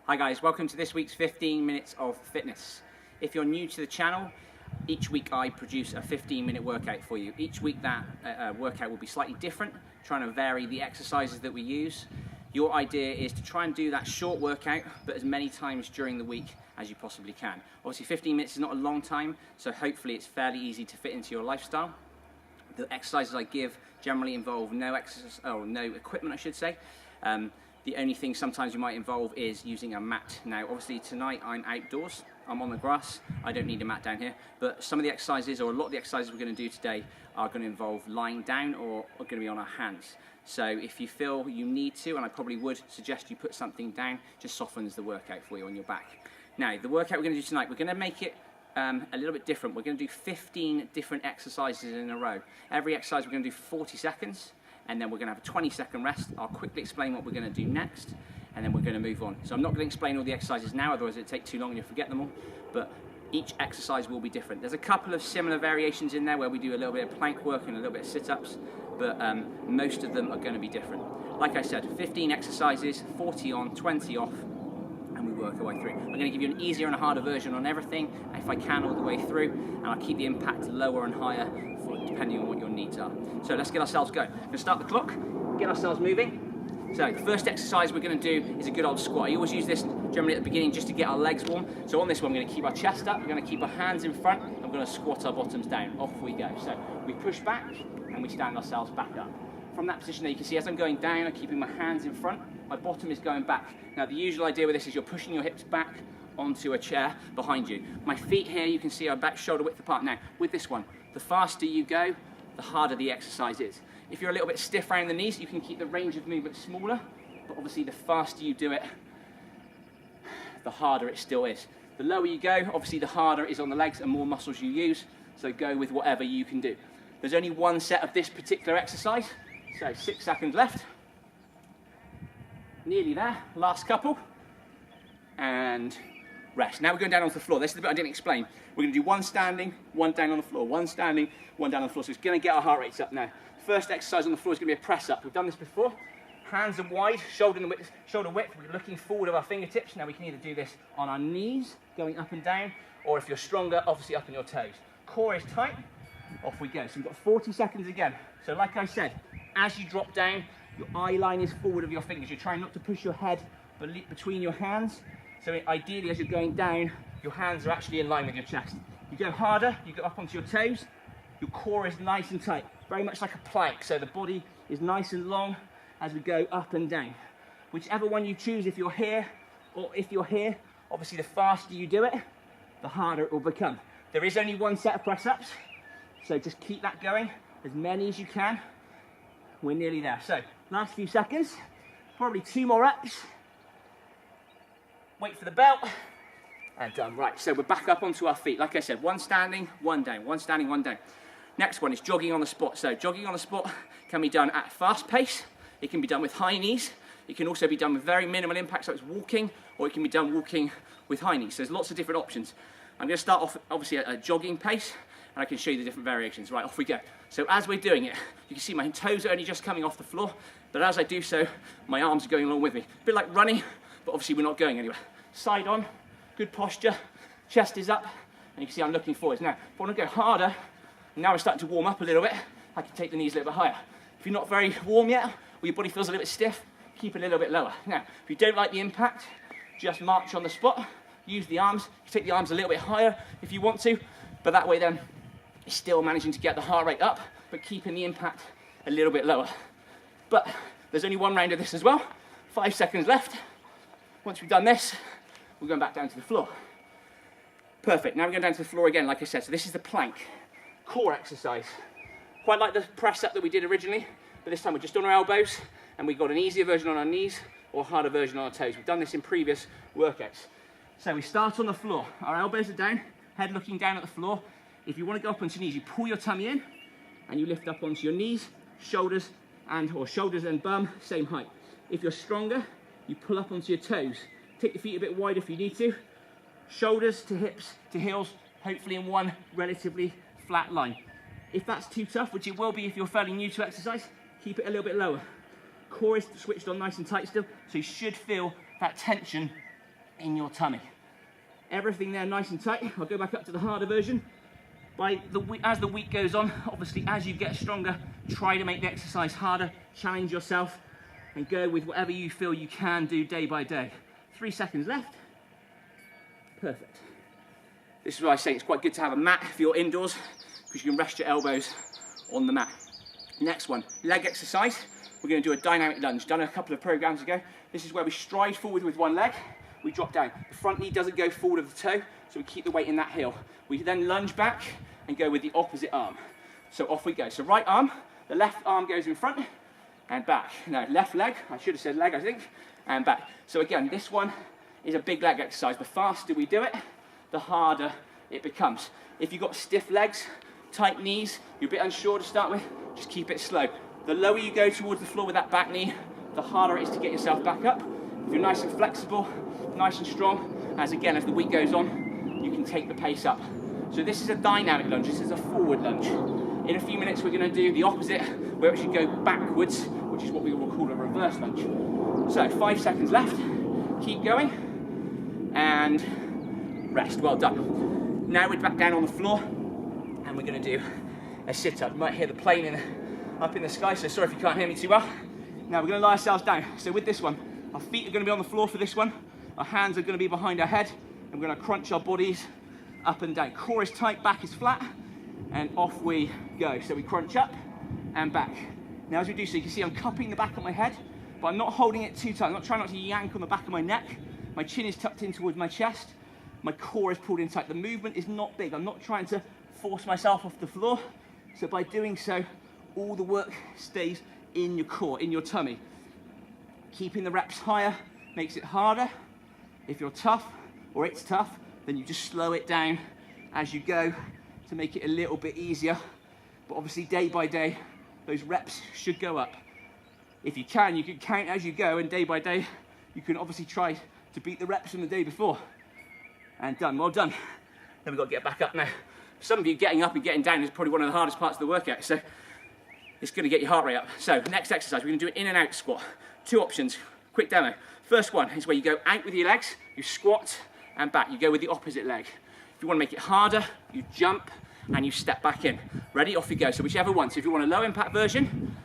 Hi guys, welcome to this week's 15 minutes of fitness. If you're new to the channel, each week I produce a 15-minute workout for you. Each week that workout will be slightly different, trying to vary the exercises that we use. Your idea is to try and do that short workout, but as many times during the week as you possibly can. Obviously 15 minutes is not a long time, so hopefully it's fairly easy to fit into your lifestyle. The exercises I give generally involve no equipment, I should say. The only thing sometimes you might involve is using a mat. Now, obviously tonight I'm outdoors, I'm on the grass, I don't need a mat down here, but some of the exercises, or a lot of the exercises we're going to do today, are going to involve lying down or are going to be on our hands. So if you feel you need to, and I probably would suggest you put something down, just softens the workout for you on your back. Now, the workout we're going to do tonight, we're going to make it a little bit different. We're going to do 15 different exercises in a row. Every exercise we're going to do for 40 seconds. And then we're going to have a 20-second rest. I'll quickly explain what we're going to do next, and then we're going to move on. So I'm not going to explain all the exercises now, otherwise it'd take too long and you'll forget them all, but each exercise will be different. There's a couple of similar variations in there where we do a little bit of plank work and a little bit of sit-ups, but most of them are going to be different. Like I said, 15 exercises, 40 on, 20 off, and we work our way through. I'm going to give you an easier and a harder version on everything, if I can, all the way through, and I'll keep the impact lower and higher depending on what your needs are. So let's get ourselves going. We're going to start the clock, get ourselves moving. So the first exercise we're going to do is a good old squat. I always use this generally at the beginning just to get our legs warm. So on this one, we're going to keep our chest up, we're going to keep our hands in front, and we're going to squat our bottoms down. Off we go. So we push back and we stand ourselves back up. From that position there, you can see as I'm going down, I'm keeping my hands in front, my bottom is going back. Now the usual idea with this is you're pushing your hips back onto a chair behind you. My feet here, you can see, are back shoulder width apart. Now with this one, the faster you go, the harder the exercise is. If you're a little bit stiff around the knees, you can keep the range of movement smaller, but obviously the faster you do it, the harder it still is. The lower you go, obviously the harder it is on the legs and more muscles you use, so go with whatever you can do. There's only one set of this particular exercise, so 6 seconds left. Nearly there, last couple, and rest. Now we're going down onto the floor. This is the bit I didn't explain. We're going to do one standing, one down on the floor, one standing, one down on the floor. So it's going to get our heart rates up now. First exercise on the floor is going to be a press up. We've done this before. Hands are wide, shoulder width. We're looking forward of our fingertips. Now we can either do this on our knees, going up and down, or if you're stronger, obviously up on your toes. Core is tight. Off we go. So we've got 40 seconds again. So like I said, as you drop down, your eye line is forward of your fingers. You're trying not to push your head between your hands. So ideally, as you're going down, your hands are actually in line with your chest. You go harder, you go up onto your toes, your core is nice and tight, very much like a plank. So the body is nice and long as we go up and down. Whichever one you choose, if you're here or if you're here, obviously the faster you do it, the harder it will become. There is only one set of press-ups, so just keep that going, as many as you can. We're nearly there. So last few seconds, probably 2 more reps. Wait for the belt, and done. Right, so we're back up onto our feet. Like I said, one standing, one down, one standing, one down. Next one is jogging on the spot. So jogging on the spot can be done at a fast pace. It can be done with high knees. It can also be done with very minimal impact, so it's walking, or it can be done walking with high knees. So there's lots of different options. I'm going to start off, obviously, at a jogging pace, and I can show you the different variations. Right, off we go. So as we're doing it, you can see my toes are only just coming off the floor, but as I do so, my arms are going along with me. A bit like running, but obviously we're not going anywhere. Side on, good posture, chest is up, and you can see I'm looking forwards. Now, if I want to go harder, now we're starting to warm up a little bit, I can take the knees a little bit higher. If you're not very warm yet, or your body feels a little bit stiff, keep it a little bit lower. Now, if you don't like the impact, just march on the spot, use the arms, you take the arms a little bit higher if you want to, but that way then, you're still managing to get the heart rate up, but keeping the impact a little bit lower. But there's only one round of this as well, 5 seconds left. Once we've done this, we're going back down to the floor. Perfect, now we're going down to the floor again, like I said. So this is the plank, core exercise. Quite like the press up that we did originally, but this time we're just on our elbows, and we've got an easier version on our knees, or a harder version on our toes. We've done this in previous workouts. So we start on the floor. Our elbows are down, head looking down at the floor. If you want to go up onto your knees, you pull your tummy in, and you lift up onto your knees, shoulders and bum, same height. If you're stronger, you pull up onto your toes. Take the feet a bit wide if you need to. Shoulders to hips to heels, hopefully in one relatively flat line. If that's too tough, which it will be if you're fairly new to exercise, keep it a little bit lower. Core is switched on nice and tight still, so you should feel that tension in your tummy. Everything there nice and tight. I'll go back up to the harder version. As the week goes on, obviously as you get stronger, try to make the exercise harder, challenge yourself, and go with whatever you feel you can do day by day. 3 seconds left. Perfect. This is why I say it's quite good to have a mat if you're indoors, because you can rest your elbows on the mat. Next one, leg exercise. We're going to do a dynamic lunge. Done a couple of programs ago. This is where we stride forward with one leg, we drop down. The front knee doesn't go forward of the toe, so we keep the weight in that heel. We then lunge back and go with the opposite arm. So off we go. So right arm, the left arm goes in front and back. Now left leg, I should have said leg I think, and back. So again, this one is a big leg exercise. The faster we do it, the harder it becomes. If you've got stiff legs, tight knees, you're a bit unsure to start with, just keep it slow. The lower you go towards the floor with that back knee, the harder it is to get yourself back up. If you're nice and flexible, nice and strong, as the week goes on, you can take the pace up. So this is a dynamic lunge, this is a forward lunge. In a few minutes we're going to do the opposite, where it should go backwards, which is what we will call a reverse lunge. So 5 seconds left, keep going, and rest, well done. Now we're back down on the floor, and we're going to do a sit-up. You might hear the plane up in the sky, so sorry if you can't hear me too well. Now we're going to lie ourselves down. So with this one, our feet are going to be on the floor for this one, our hands are going to be behind our head, and we're going to crunch our bodies up and down. Core is tight, back is flat, and off we go. So we crunch up and back. Now as we do so, you can see I'm cupping the back of my head, but I'm not holding it too tight. I'm not trying not to yank on the back of my neck. My chin is tucked in towards my chest. My core is pulled in tight. The movement is not big. I'm not trying to force myself off the floor. So by doing so, all the work stays in your core, in your tummy. Keeping the reps higher makes it harder. If you're tough, or it's tough, then you just slow it down as you go to make it a little bit easier. But obviously day by day, those reps should go up. If you can count as you go, and day by day, you can obviously try to beat the reps from the day before. And done, well done. Then we've got to get back up now. Some of you getting up and getting down is probably one of the hardest parts of the workout, so it's going to get your heart rate up. So next exercise, we're going to do an in and out squat. 2 options, quick demo. First one is where you go out with your legs, you squat and back. You go with the opposite leg. If you want to make it harder, you jump and you step back in. Ready? Off you go. So whichever one. So if you want a low impact version,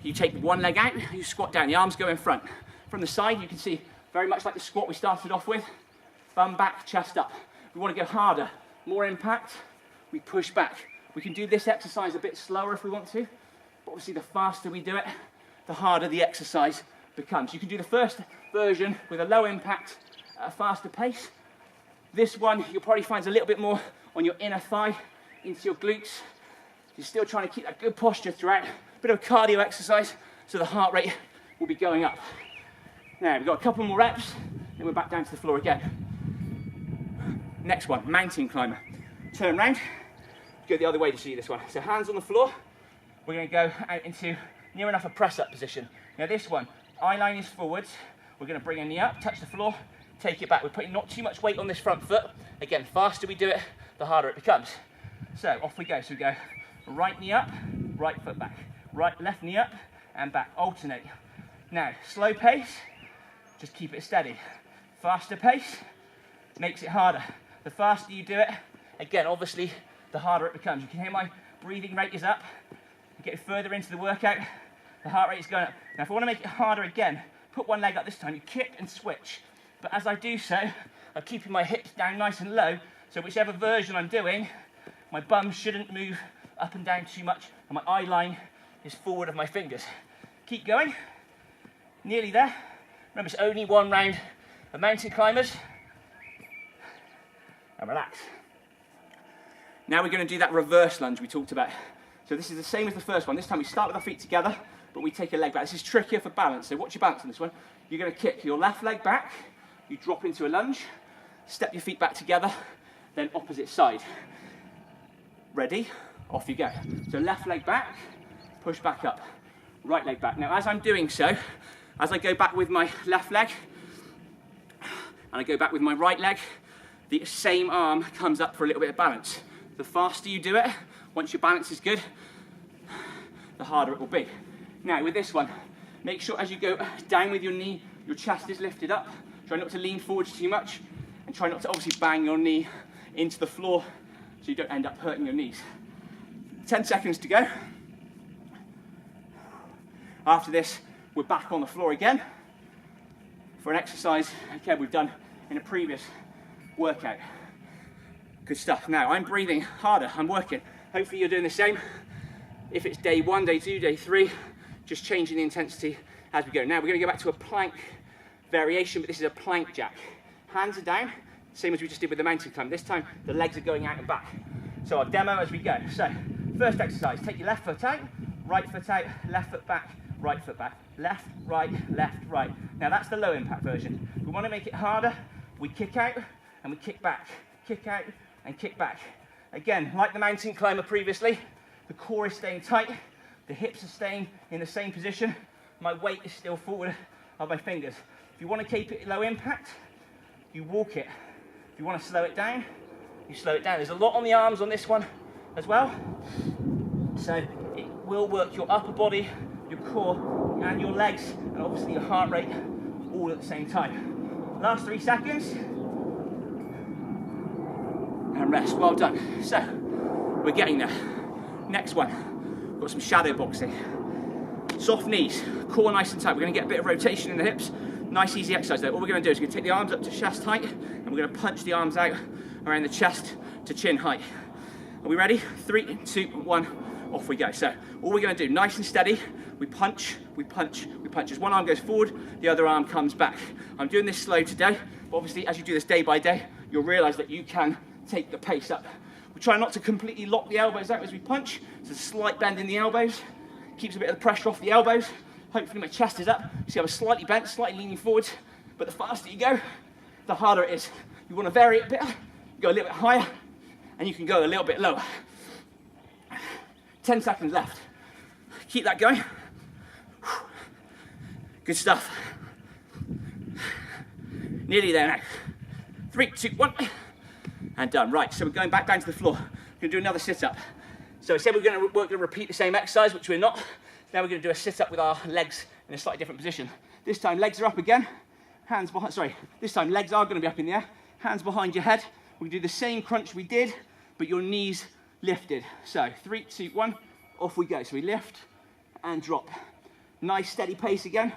you take one leg out, you squat down, the arms go in front. From the side, you can see very much like the squat we started off with. Bum back, chest up. If we want to go harder, more impact, we push back. We can do this exercise a bit slower if we want to, but obviously the faster we do it, the harder the exercise becomes. You can do the first version with a low impact at a faster pace. This one, you'll probably find a little bit more on your inner thigh, into your glutes. You're still trying to keep that good posture throughout. A bit of a cardio exercise, so the heart rate will be going up. Now, we've got a couple more reps, then we're back down to the floor again. Next one, mountain climber. Turn round, go the other way to see this one. So hands on the floor, we're going to go out into near enough a press-up position. Now this one, eye line is forwards, we're going to bring a knee up, touch the floor, take it back. We're putting not too much weight on this front foot. Again, the faster we do it, the harder it becomes. So off we go. So we go right knee up, right foot back. Left knee up and back. Alternate. Now, slow pace, just keep it steady. Faster pace makes it harder. The faster you do it, again, obviously, the harder it becomes. You can hear my breathing rate is up. Get further into the workout, the heart rate is going up. Now, if I want to make it harder again, put one leg up this time. You kick and switch. But as I do so, I'm keeping my hips down nice and low, so whichever version I'm doing, my bum shouldn't move up and down too much, and my eye line is forward of my fingers. Keep going. Nearly there. Remember, it's only one round of mountain climbers. And relax. Now we're going to do that reverse lunge we talked about. So this is the same as the first one. This time we start with our feet together, but we take a leg back. This is trickier for balance, so watch your balance on this one. You're going to kick your left leg back, you drop into a lunge, step your feet back together, then opposite side. Ready? Off you go. So left leg back, push back up. Right leg back. Now as I'm doing so, as I go back with my left leg, and I go back with my right leg, the same arm comes up for a little bit of balance. The faster you do it, once your balance is good, the harder it will be. Now with this one, make sure as you go down with your knee, your chest is lifted up. Try not to lean forwards too much, and try not to obviously bang your knee into the floor so you don't end up hurting your knees. 10 seconds to go. After this, we're back on the floor again for an exercise, again, we've done in a previous workout. Good stuff. Now, I'm breathing harder, I'm working. Hopefully you're doing the same. If it's day 1, day 2, day 3, just changing the intensity as we go. Now, we're going to go back to a plank variation, but this is a plank jack. Hands are down, same as we just did with the mountain climb. This time, the legs are going out and back. So I'll demo as we go. So, first exercise, take your left foot out, right foot out, left foot back, right foot back, left, right, left, right. Now that's the low impact version. If we want to make it harder, we kick out and we kick back, kick out and kick back. Again, like the mountain climber previously, the core is staying tight, the hips are staying in the same position, my weight is still forward of my fingers. If you want to keep it low impact, you walk it. If you want to slow it down, you slow it down. There's a lot on the arms on this one as well. So it will work your upper body, your core, and your legs, and obviously your heart rate all at the same time. Last 3 seconds. And rest. Well done. So we're getting there. Next one. We've got some shadow boxing. Soft knees, core nice and tight. We're going to get a bit of rotation in the hips. Nice easy exercise though. All we're going to do is we're going to take the arms up to chest height, and we're going to punch the arms out around the chest to chin height. Are we ready? 3, 2, 1, off we go. So all we're going to do, nice and steady, we punch, we punch, we punch. As one arm goes forward, the other arm comes back. I'm doing this slow today, but obviously as you do this day by day, you'll realise that you can take the pace up. We try not to completely lock the elbows out as we punch. There's a slight bend in the elbows, keeps a bit of the pressure off the elbows. Hopefully my chest is up. You see I'm slightly bent, slightly leaning forwards, but the faster you go, the harder it is. You want to vary it a bit, go a little bit higher, and you can go a little bit lower. 10 seconds left. Keep that going. Good stuff. Nearly there now. 3, 2, 1, and done. Right, so we're going back down to the floor. We're going to do another sit-up. So I said we're going to repeat the same exercise, which we're not. Now we're going to do a sit-up with our legs in a slightly different position. This time legs are up again, hands behind, this time legs are going to be up in the air, hands behind your head. We do the same crunch we did, but your knees lifted. So 3, 2, 1, off we go. So we lift and drop. Nice steady pace again.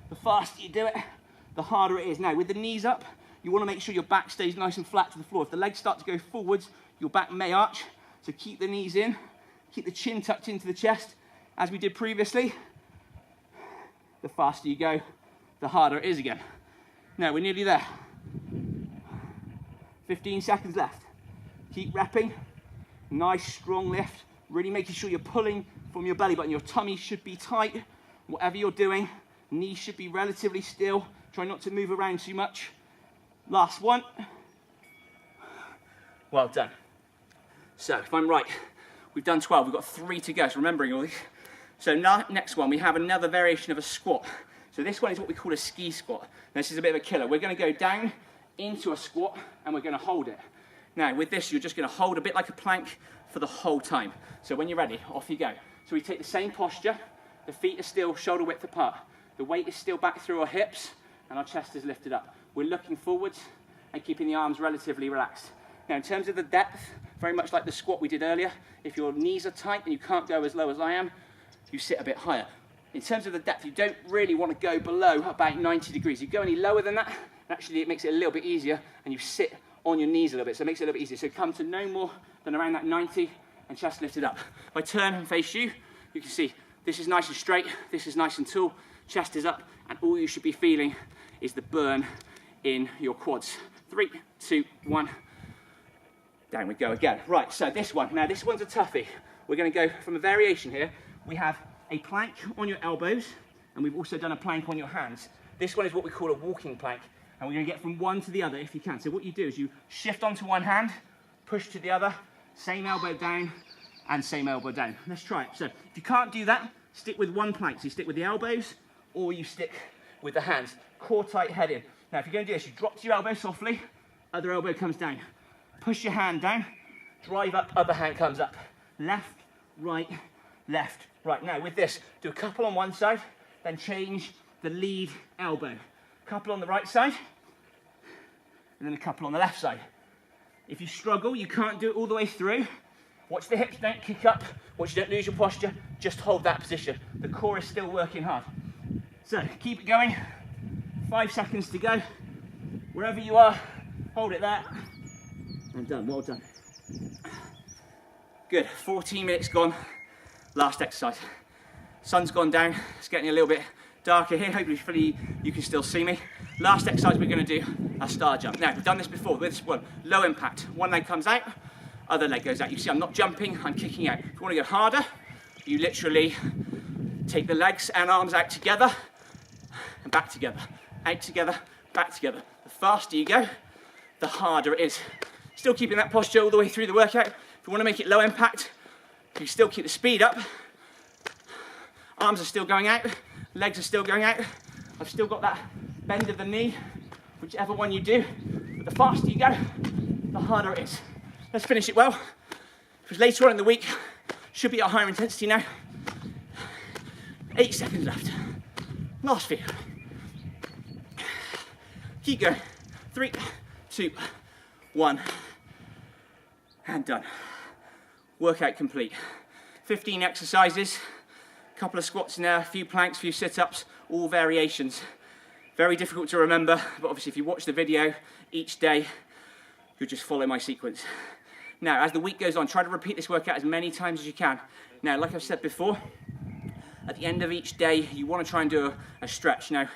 The faster you do it, the harder it is. Now with the knees up, you want to make sure your back stays nice and flat to the floor. If the legs start to go forwards, your back may arch. So keep the knees in, keep the chin tucked into the chest, as we did previously. The faster you go, the harder it is again. Now we're nearly there. 15 seconds left. Keep repping. Nice strong lift. Really making sure you're pulling from your belly button. Your tummy should be tight. Whatever you're doing, knees should be relatively still. Try not to move around too much. Last one. Well done. So if I'm right, we've done 12. We've got 3 to go. So remembering all these. So now, next one, we have another variation of a squat. So this one is what we call a ski squat. Now, this is a bit of a killer. We're going to go down into a squat and we're going to hold it. Now with this, you're just going to hold a bit like a plank for the whole time. So when you're ready, off you go. So we take the same posture. The feet are still shoulder width apart. The weight is still back through our hips and our chest is lifted up. We're looking forwards and keeping the arms relatively relaxed. Now in terms of the depth, very much like the squat we did earlier, if your knees are tight and you can't go as low as I am, you sit a bit higher. In terms of the depth, you don't really want to go below about 90 degrees. You go any lower than that, actually it makes it a little bit easier, and you sit on your knees a little bit, so it makes it a little bit easier. So come to no more than around that 90 and chest lifted up. If I turn and face you, you can see this is nice and straight, this is nice and tall, chest is up, and all you should be feeling is the burn in your quads. 3, 2, 1, down we go again. Right, so this one, now this one's a toughie. We're going to go from a variation here. We have a plank on your elbows, and we've also done a plank on your hands. This one is what we call a walking plank, and we're going to get from one to the other if you can. So what you do is you shift onto one hand, push to the other, same elbow down, and same elbow down. Let's try it. So if you can't do that, stick with one plank. So you stick with the elbows, or you stick with the hands. Core tight, head in. Now if you're going to do this, you drop to your elbow softly, other elbow comes down. Push your hand down, drive up, other hand comes up. Left, right, left. Right, now with this, do a couple on one side, then change the lead elbow. Couple on the right side, and then a couple on the left side. If you struggle, you can't do it all the way through, watch the hips don't kick up, watch you don't lose your posture, just hold that position. The core is still working hard. So keep it going, 5 seconds to go. Wherever you are, hold it there, and done, well done. Good, 14 minutes gone, last exercise. Sun's gone down, it's getting a little bit darker here, hopefully you can still see me. Last exercise we're going to do a star jump. Now, we've done this before, this one, low impact. One leg comes out, other leg goes out. You see I'm not jumping, I'm kicking out. If you want to go harder, you literally take the legs and arms out together, and back together, out together, back together. The faster you go, the harder it is. Still keeping that posture all the way through the workout. If you want to make it low impact, you still keep the speed up. Arms are still going out, legs are still going out. I've still got that bend of the knee, whichever one you do. But the faster you go, the harder it is. Let's finish it well. Because later on in the week, should be at a higher intensity now. 8 seconds left. Last few. Keep going. 3, 2, 1. And done. Workout complete. 15 exercises, a couple of squats in there, a few planks, a few sit-ups, all variations. Very difficult to remember, but obviously if you watch the video each day, you'll just follow my sequence. Now, as the week goes on, try to repeat this workout as many times as you can. Now, like I've said before, at the end of each day, you want to try and do a stretch. Now,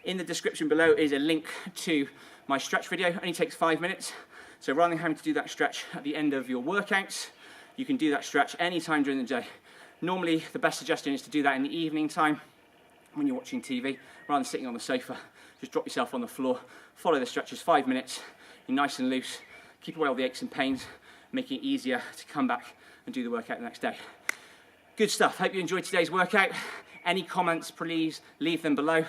in the description below is a link to my stretch video. It only takes 5 minutes. So rather than having to do that stretch at the end of your workouts, you can do that stretch anytime during the day. Normally, the best suggestion is to do that in the evening time when you're watching TV, rather than sitting on the sofa. Just drop yourself on the floor, follow the stretches, 5 minutes, you're nice and loose, keep away all the aches and pains, making it easier to come back and do the workout the next day. Good stuff, hope you enjoyed today's workout. Any comments, please leave them below.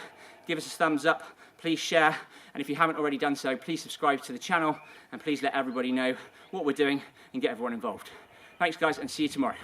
Give us a thumbs up, please share, and if you haven't already done so, please subscribe to the channel and please let everybody know what we're doing and get everyone involved. Thanks guys, and see you tomorrow.